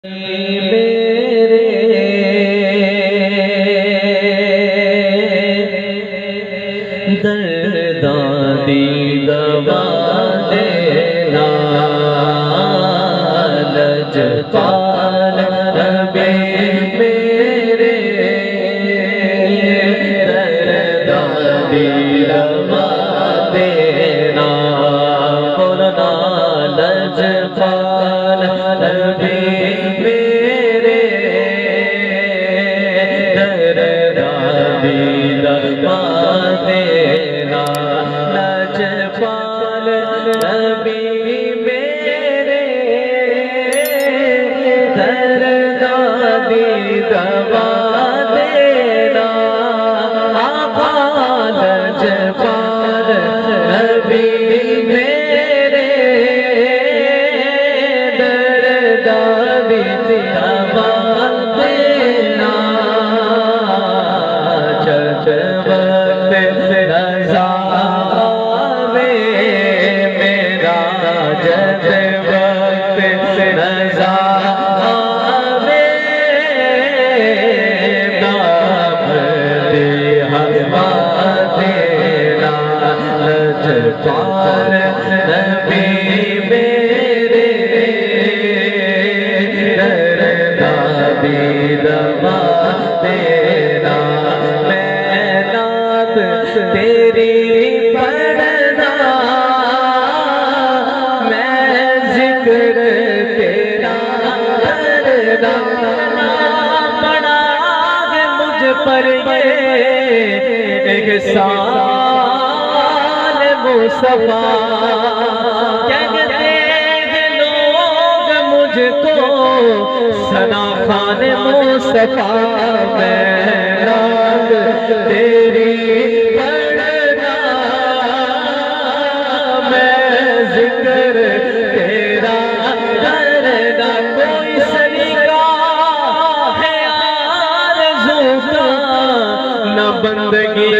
मेरे दर्दादी दवा देना लजपाल रबे मेरे दर्दादी दवा देना बोलना लजपाल रबे देना लजपाल नबी मेरे दर्दादी दवा देना आका लजपाल नबी मेरे दर्दादी दवा देना लजपाल नबी मेरे दर्दादी दवा देना मैं नात तेरी पढ़ना मैं जिक्र तेरा करना बड़ा है मुझ पर ये एहसान मुस्तफा कहते हैं लोग मुझको सना खान मुस्तफा मैं नात तेरी पढ़ना मैं जिक्र तेरा करना कोई सलीका है आरज़ू का न बंदगी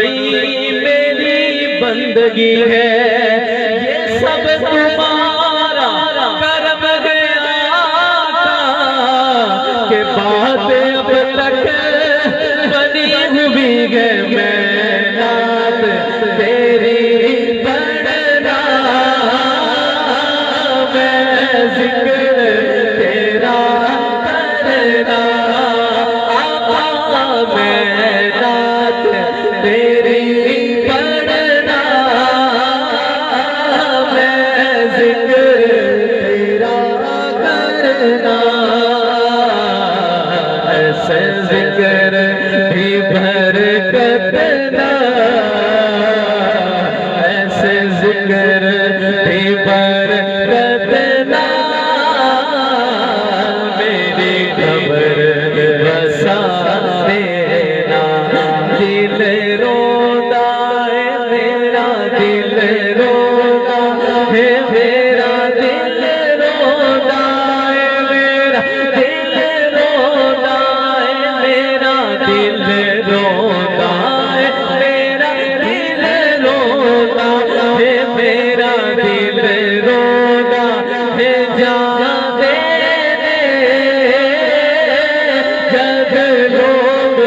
मेरी बंदगी है ये सब तुम्हारा करम गया के बात अब तक बनी हुई है मैं नात तेरी पढ़ना मैं जिक्र तेरा करना मैं नात तेरी पढ़ना मैं जिक्र तेरा करना ऐसे जिक्र भी बरकतना ऐसे जिक्र भी बरकतना मेरी खबर बसा देना दिल रोना है मेरा दिल रोना है मेरा दिल रोना है मेरा दिल रोना है मेरा दिल रोना है मेरा दिल रोना है मेरा दिल रोना है जान दे जब लोग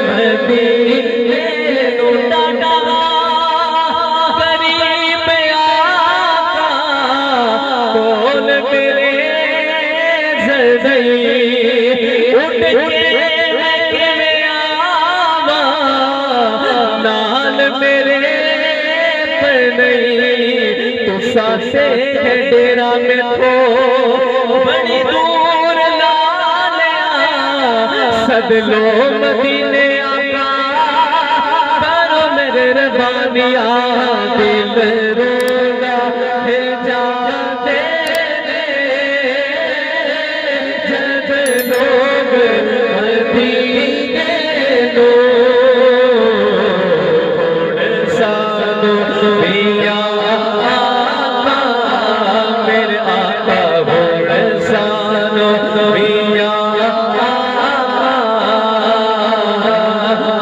मदीने लुटा गरीब आका बोल मेरे ज़रदई उठ के आवा नाल मेरे पर नहीं तुसा से डेरा में थो बड़ी दूर ला लिया सदलो मदीने आका करो मेरे रबानिया दिल रोना है जाते जब लोग मदीने लो सानो पिया आका मेरे आका सानो पिया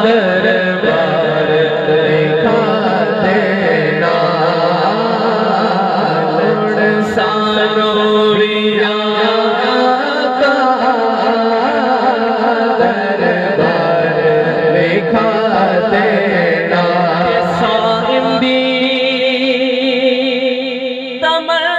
दरबार दिखा देना तमन्ना